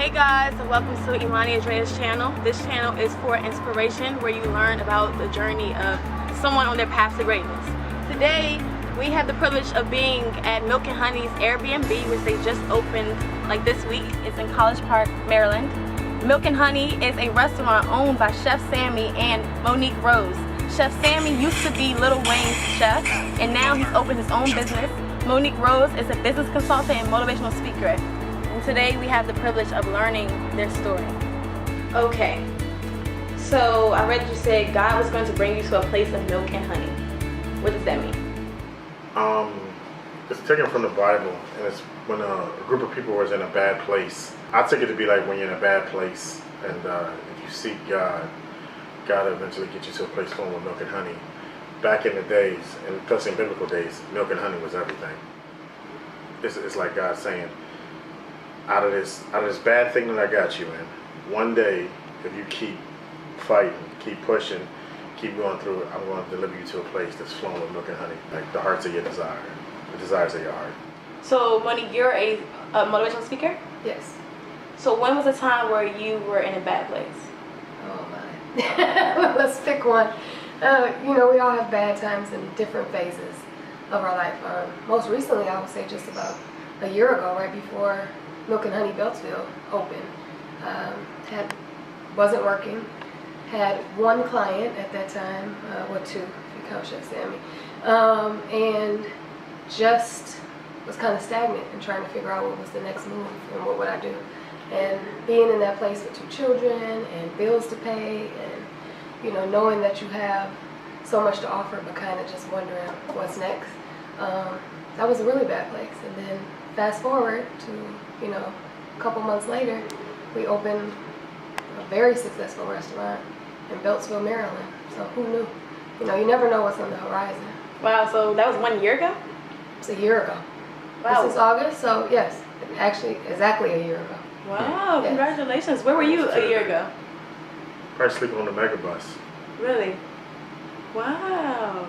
Hey guys, and welcome to Imani Adrea's channel. This channel is for inspiration, where you learn about the journey of someone on their path to greatness. Today, we have the privilege of being at Milk and Honey's Airbnb, which they just opened like this week. It's in College Park, Maryland. Milk and Honey is a restaurant owned by Chef Sammy and Monique Rose. Chef Sammy used to be Lil Wayne's chef, and now he's opened his own business. Monique Rose is a business consultant and motivational speaker. Today we have the privilege of learning their story. Okay, so I read you said God was going to bring you to a place of milk and honey. What does that mean? It's taken from the Bible, and it's when a group of people was in a bad place. I take it to be like when you're in a bad place, and if you seek God, God will eventually get you to a place filled with milk and honey. Back in the days, and especially in biblical days, milk and honey was everything. It's like God saying, out of this bad thing that I got you in, one day, if you keep fighting, keep pushing, keep going through it, I'm going to deliver you to a place that's flowing with milk and honey, like the hearts of your desire, the desires of your heart. So, Monique, you're a motivational speaker? Yes. So when was a time where you were in a bad place? Oh my. Let's pick one. We all have bad times in different phases of our life. Most recently, I would say just about a year ago, right before Milk and Honey Beltsville opened, wasn't working, had one client at that time, two, if you count Chef Sammy, and just was kind of stagnant and trying to figure out what was the next move and what would I do. And being in that place with 2 children and bills to pay, and knowing that you have so much to offer, but kind of just wondering what's next, that was a really bad place. And then fast forward to a couple months later, we opened a very successful restaurant in Beltsville, Maryland. So who knew? You never know what's on the horizon. Wow, so that was 1 year ago? It's a year ago. Wow. This is August, so yes, actually exactly a year ago. Wow, yes. Congratulations. Where were you a year ago? Probably sleeping on the megabus. Really? Wow.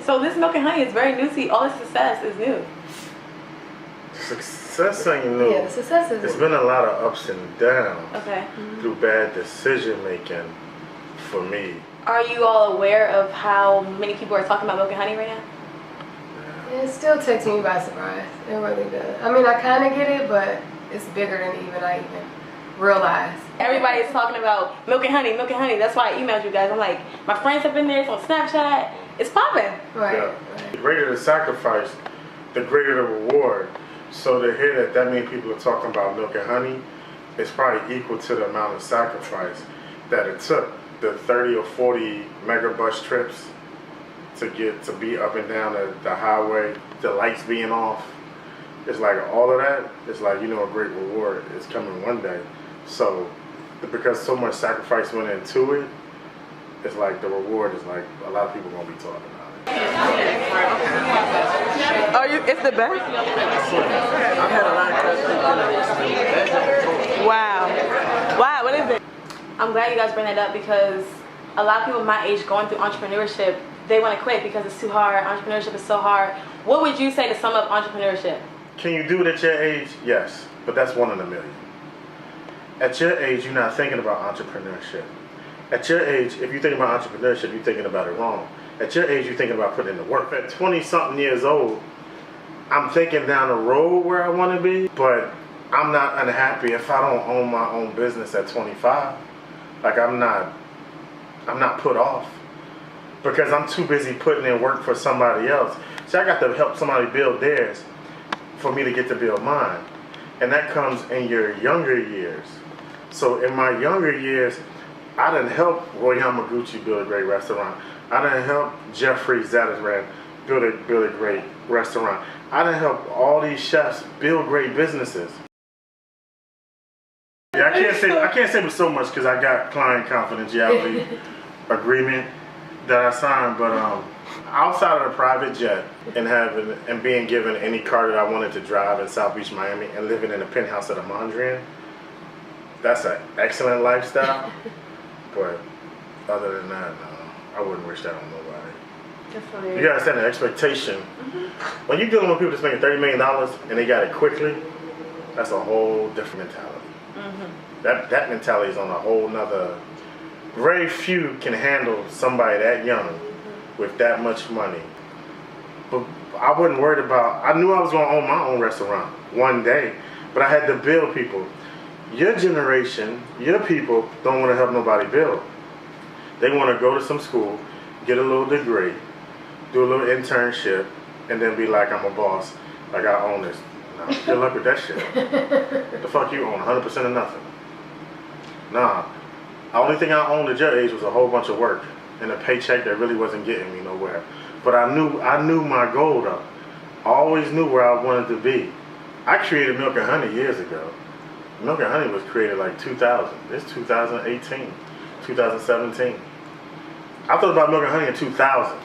So this Milk and Honey is very new to you. All this success is new. Success ain't new. Yeah, the success is. It's been a lot of ups and downs. Okay. Through bad decision making for me. Are you all aware of how many people are talking about Milk and Honey right now? It still takes me by surprise. It really does. I mean, I kind of get it, but it's bigger than I even realized. Everybody is talking about Milk and Honey, Milk and Honey. That's why I emailed you guys. I'm like, my friends have been there. It's on Snapchat. It's popping. Right. Yeah. Right. The greater the sacrifice, the greater the reward. So to hear that many people are talking about milk and honey, it's probably equal to the amount of sacrifice that it took. The 30 or 40 megabus trips to be up and down the highway, the lights being off. It's like all of that, it's like, a great reward is coming one day. So because so much sacrifice went into it, it's like the reward is like a lot of people gonna be talking about it. It's the best? I've had a lot of Wow, what is it? I'm glad you guys bring that up, because a lot of people my age going through entrepreneurship, they want to quit because it's too hard. Entrepreneurship is so hard. What would you say to sum up entrepreneurship? Can you do it at your age? Yes, but that's 1 in a million. At your age, you're not thinking about entrepreneurship. At your age, if you think about entrepreneurship, you're thinking about it wrong. At your age, you're thinking about putting in the work. At 20-something years old, I'm thinking down the road where I want to be, but I'm not unhappy if I don't own my own business at 25. Like I'm not put off because I'm too busy putting in work for somebody else. So I got to help somebody build theirs for me to get to build mine. And that comes in your younger years. So in my younger years, I done help Roy Yamaguchi build a great restaurant. I done help Jeffrey Zadisran build a great restaurant. I done help all these chefs build great businesses. Yeah, I can't say with so much because I got client confidentiality agreement that I signed, but outside of the private jet and being given any car that I wanted to drive in South Beach, Miami, and living in a penthouse at a Mondrian, that's an excellent lifestyle. But other than that, no, I wouldn't wish that on nobody. You gotta understand the expectation. Mm-hmm. When you're dealing with people that's making $30 million and they got it quickly, that's a whole different mentality. That mentality is on a whole nother. Very few can handle somebody that young with that much money. But I wasn't worried about. I knew I was going to own my own restaurant one day, but I had to build people. Your generation, your people don't want to help nobody build. They want to go to some school, get a little degree, do a little internship, and then be like, I'm a boss, like I own this. Nah, good luck with that shit. The fuck you own 100% of nothing. Nah, the only thing I owned at your age was a whole bunch of work and a paycheck that really wasn't getting me nowhere. But I knew my goal though. I always knew where I wanted to be. I created Milk and Honey years ago. Milk and Honey was created like 2000. It's 2018, 2017. I thought about Milk and Honey in 2000.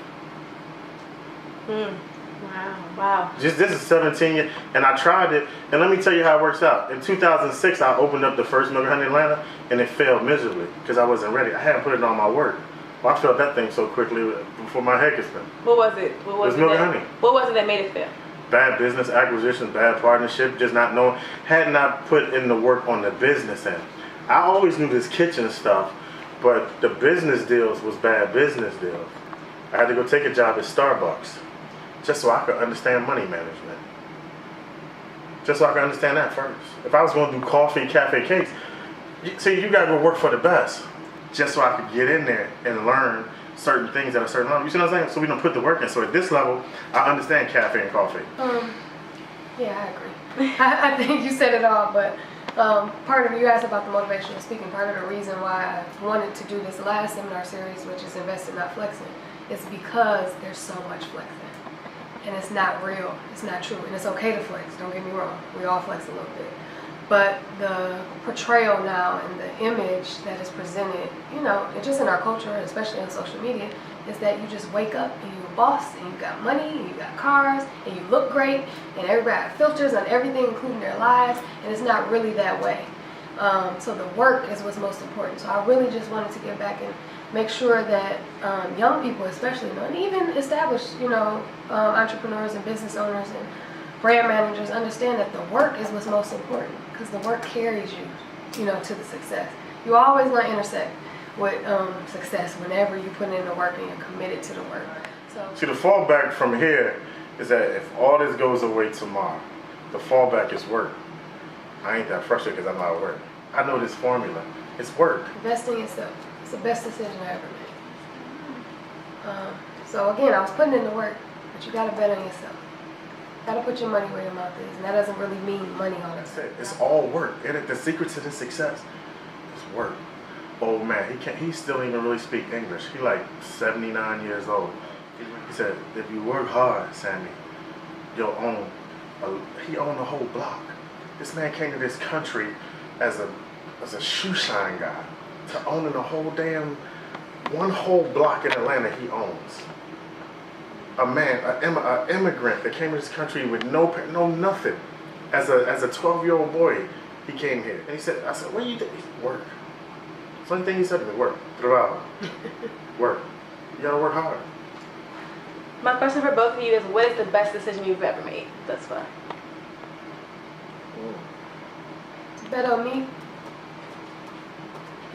Wow. This is 17 years, and I tried it, and let me tell you how it works out. In 2006, I opened up the first Milk and Honey in Atlanta, and it failed miserably because I wasn't ready. I hadn't put it on my work. Well, I felt that thing so quickly before my head could spin. What was it? It was Milk and Honey. What was it that made it fail? Bad business acquisitions, bad partnership, just not knowing. Had not put in the work on the business end. I always knew this kitchen stuff, but the business deals was bad business deals. I had to go take a job at Starbucks just so I could understand money management. Just so I could understand that first. If I was going to do coffee, cafe, cakes, you got to go work for the best. Just so I could get in there and learn certain things at a certain level. You see what I'm saying? So we don't put the work in. So at this level, I understand cafe and coffee. Yeah, I agree. I think you said it all, but part of you asked about the motivational speaking. Part of the reason why I wanted to do this last seminar series, which is Investing Not Flexing, is because there's so much flexing. And it's not real, it's not true, and it's okay to flex, don't get me wrong, we all flex a little bit. But the portrayal now and the image that is presented, and just in our culture, especially on social media, is that you just wake up and you're a boss, and you got money, and you got cars, and you look great, and everybody got filters on everything, including their lives, and it's not really that way. So the work is what's most important. So I really just wanted to get back and make sure that young people especially, and even established, entrepreneurs and business owners and brand managers understand that the work is what's most important, because the work carries you, to the success. You always going to intersect with success whenever you put in the work and you're committed to the work. So see, the fallback from here is that if all this goes away tomorrow, the fallback is work. I ain't that frustrated because I'm out of work. I know this formula. It's work. Invest in yourself. It's the best decision I ever made. So again, I was putting in the work, but you got to bet on yourself. Got to put your money where your mouth is, and that doesn't really mean money on it. That's it. It's all work. And the secret to the success is work. Old man, he still don't even really speak English. He like 79 years old. He said, if you work hard, Sammy, you'll own. He owned the whole block. This man came to this country as a shoe shine guy to owning a whole one whole block in Atlanta he owns. A man, an immigrant that came to this country with no nothing. As a 12-year-old boy, he came here. And I said, what do you do? He said, work. It's the only thing he said to me, work. Trabajo. Work. You gotta work hard. My question for both of you is, what is the best decision you've ever made thus far? Bet on me.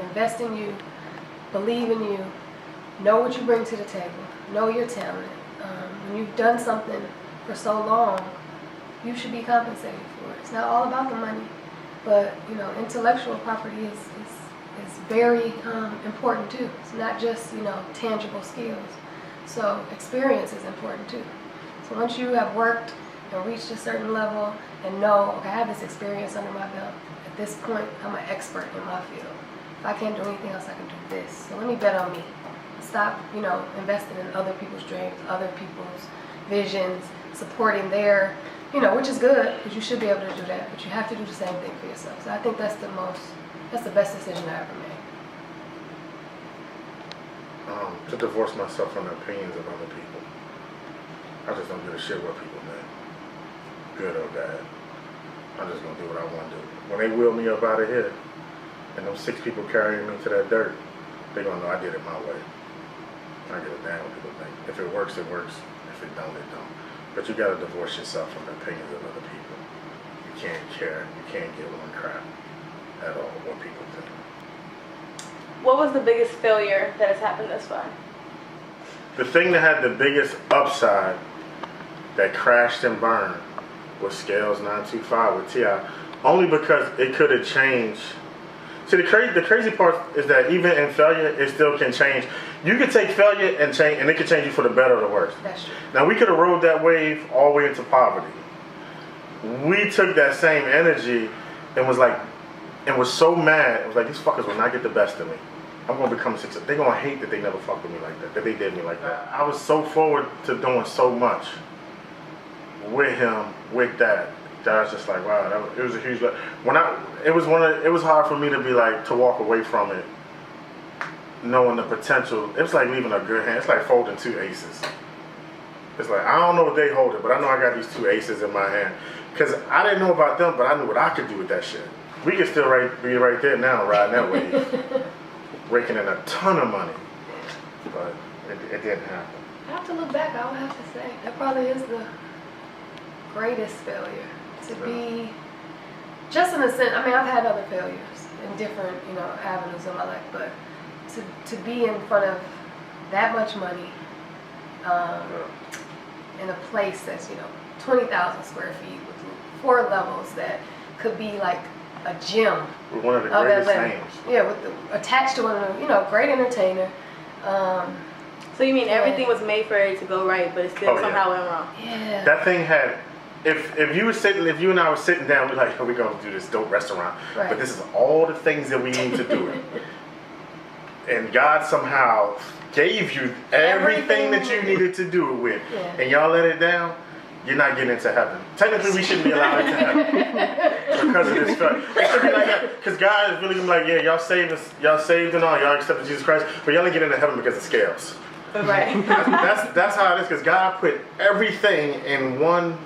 Invest in you. Believe in you. Know what you bring to the table. Know your talent. When you've done something for so long, you should be compensated for it. It's not all about the money, but intellectual property is very important too. It's not just tangible skills. So experience is important too. So once you have worked and reached a certain level and know, okay, I have this experience under my belt. At this point, I'm an expert in my field. If I can't do anything else, I can do this. So let me bet on me. Stop, investing in other people's dreams, other people's visions, supporting their, which is good, because you should be able to do that, but you have to do the same thing for yourself. So I think that's the best decision I ever made. To divorce myself from the opinions of other people. I just don't give a shit what people think, good or bad. I'm just gonna do what I want to do. When they wheel me up out of here, and those 6 people carrying me to that dirt, they're gonna know I did it my way. I give a damn what people think. If it works, it works. If it don't, it don't. But you gotta divorce yourself from the opinions of other people. You can't care. You can't give one crap. at all what people think. What was the biggest failure that has happened thus far? The thing that had the biggest upside that crashed and burned was Scales 925 with T.I. Only because it could have changed. See, the crazy part is that even in failure, it still can change. You could take failure and change, and it could change you for the better or the worse. That's true. Now, we could have rode that wave all the way into poverty. We took that same energy and was so mad. It was like, these fuckers will not get the best of me. I'm going to become a success. They're going to hate that they never fucked with me like that they did me like that. I was so forward to doing so much with him, with that I was just like, wow, it was a huge. It was hard for me to be like, to walk away from it, knowing the potential. It was like leaving a good hand. It's like folding two aces. It's like, I don't know what they hold it, but I know I got these two aces in my hand. Because I didn't know about them, but I knew what I could do with that shit. We could still be right there now, riding that wave, raking in a ton of money, but it didn't happen. I have to look back. I would have to say that probably is the greatest failure. To be, just in a sense, I mean, I've had other failures in different, avenues in my life, but to be in front of that much money, in a place that's, 20,000 square feet with 4 levels that could be like a gym. We're one of the greatest names. Yeah, attached to one of the, great entertainer. So you mean everything was made for it to go right, but it still somehow went wrong? Yeah. That thing had. If you and I were sitting down, we're like, we're going to do this dope restaurant. Right. But this is all the things that we need to do it. And God somehow gave you everything that you needed to do it with. Yeah. And y'all let it down, you're not getting into heaven. Technically, we shouldn't be allowed into heaven because of this fact. It should be like that. Because God is really gonna be like, yeah, y'all saved and all, y'all accepted Jesus Christ, but y'all ain't get into heaven because of scales. Right. That's how it is, because God put everything in one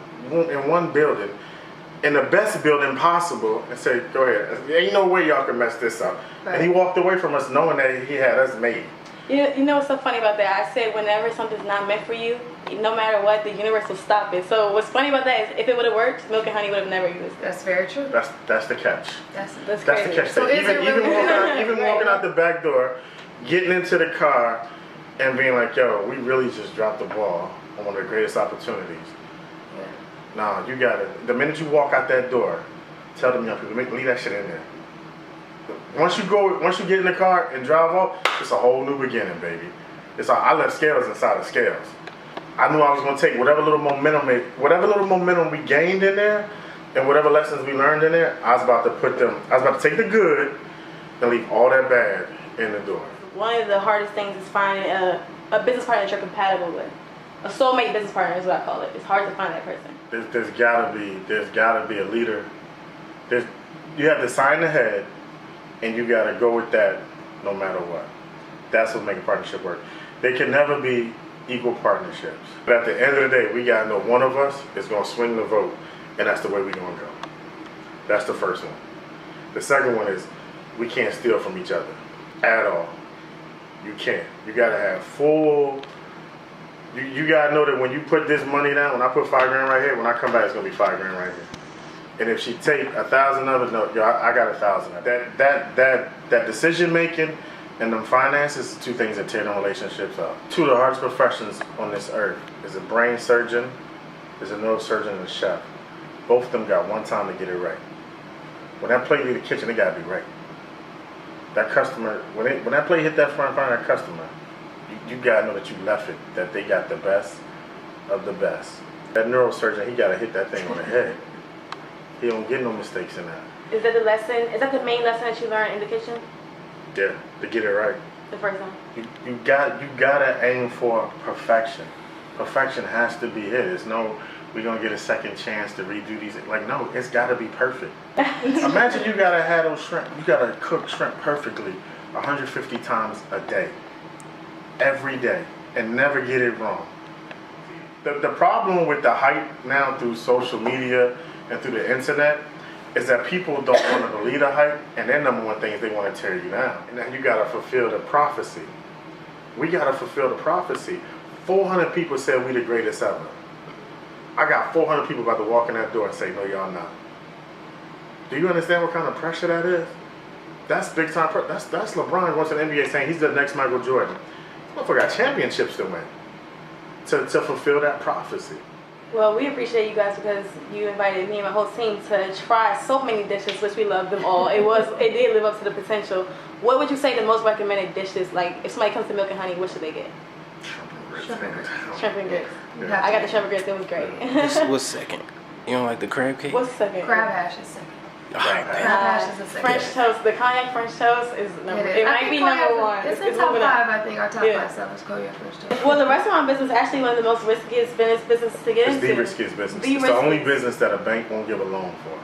building, in the best building possible, and said, go ahead. There ain't no way y'all can mess this up. Right. And he walked away from us knowing that he had us made. You know what's so funny about that? I said whenever something's not meant for you, no matter what, the universe will stop it. So what's funny about that is if it would have worked, milk and honey would have never existed. That's very true. That's the catch. That's That's crazy. the catch. So is it really- Even walking out the back door, getting into the car, and being like, yo, we really just dropped the ball on one of the greatest opportunities. Yeah. Nah, you got it. The minute you walk out that door, tell them young people, leave that shit in there. Once you get in the car and drive off, it's a whole new beginning, baby. I left Scales inside of Scales. I knew I was gonna take whatever little momentum we gained in there, and whatever lessons we learned in there. I was about to take the good and leave all that bad in the door. One of the hardest things is finding a business partner that you're compatible with. A soulmate business partner is what I call it. It's hard to find that person. There's gotta be a leader. You have to sign ahead, and you gotta go with that no matter what. That's what makes a partnership work. They can never be equal partnerships. But at the end of the day, we gotta know one of us is gonna swing the vote, and that's the way we're gonna go. That's the first one. The second one is we can't steal from each other at all. You can't. You gotta have full. You gotta know that when you put this money down, when I put $5 grand right here, when I come back, it's gonna be $5 grand right here. And if she take 1,000 of it, no, I got 1,000. That decision making and them finances, two things that tear them relationships up. Two of the hardest professions on this earth is a brain surgeon, is a neurosurgeon, and a chef. Both of them got one time to get it right. When that plate leave the kitchen, it gotta be right. That customer, when that plate hit that front of that customer, you gotta know that you left it, that they got the best of the best. That neurosurgeon, he gotta hit that thing on the head. He don't get no mistakes in that. Is that the lesson? Is that the main lesson that you learned in the kitchen? Yeah, to get it right. The first one. You gotta aim for perfection. Perfection has to be it. It's no, we're gonna get a second chance to redo these. Like, no, it's gotta be perfect. Imagine you gotta have those shrimp. You gotta cook shrimp perfectly 150 times a day, every day, and never get it wrong. The problem with the hype now through social media and through the internet is that people don't want to believe the hype, and their number one thing is they want to tear you down. And then you got to fulfill the prophecy. We got to fulfill the prophecy. 400 people said we the greatest ever. I got 400 people about to walk in that door and say, no, y'all not. Do you understand what kind of pressure that is? That's big time. That's LeBron going to the NBA saying he's the next Michael Jordan. Motherfucker got championships to win to fulfill that prophecy. Well, we appreciate you guys because you invited me and my whole team to try so many dishes, which we love them all. It did live up to the potential. What would you say the most recommended dishes? Like, if somebody comes to Milk and Honey, what should they get? Shrimp and grits. Shrimp and grits. Yeah. I got the shrimp and grits. It was great. What's second? You don't like the crab cake? What's second? Crab hash is second. Crab Crab hash is the second. French toast. The cognac French toast is number. It I might think be cognac- number one. It's in top moving up. 5, I think. Our top Yeah. 5 stuff is cognac French toast. Well, the restaurant business is actually one of the most riskiest business to get It's into. the riskiest business. The It's the only riskiest. business that a bank won't give a loan for.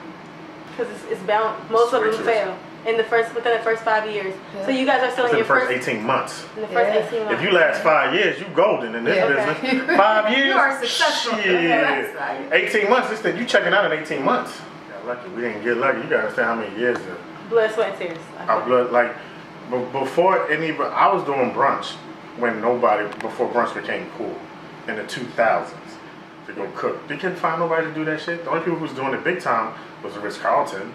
Because it's bound. Most of them Riches. fail within the first 5 years. Yeah. So you guys are still in Within your the first 18 months. in the first Yeah. 18 months. If you last 5 years, you golden in this Yeah. business. Okay. 5 years, You are successful. Shit. Yeah, that's right. 18 months. This thing, you checking out in 18 months. Got lucky. We didn't get lucky. You gotta understand how many years blood, sweat, and tears. our blood. Like before I was doing brunch before brunch became cool in the 2000s to go cook. You couldn't find nobody to do that shit. The only people who was doing it big time was the Ritz-Carlton,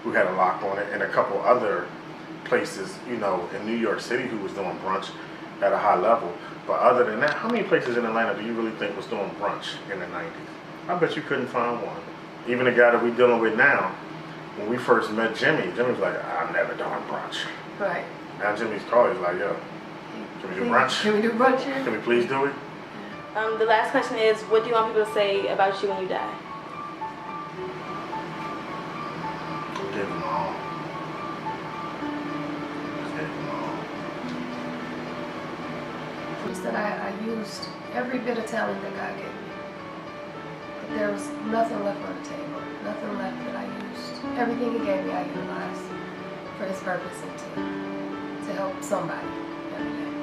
who had a lock on it, and a couple other places, in New York City who was doing brunch at a high level. But other than that, how many places in Atlanta do you really think was doing brunch in the 90s? I bet you couldn't find one. Even the guy that we're dealing with now, when we first met Jimmy was like, I'm never doing brunch. Right. Now Jimmy's called, he's like, yo, can we do brunch? Can we do brunch here? Can we please do it? The last question is, what do you want people to say about you when you die? Give them all. Give them all. Just that I used every bit of talent that God gave me. But there was nothing left on the table. Nothing left that I used. Everything He gave me, I utilized for His purpose and to help somebody every day.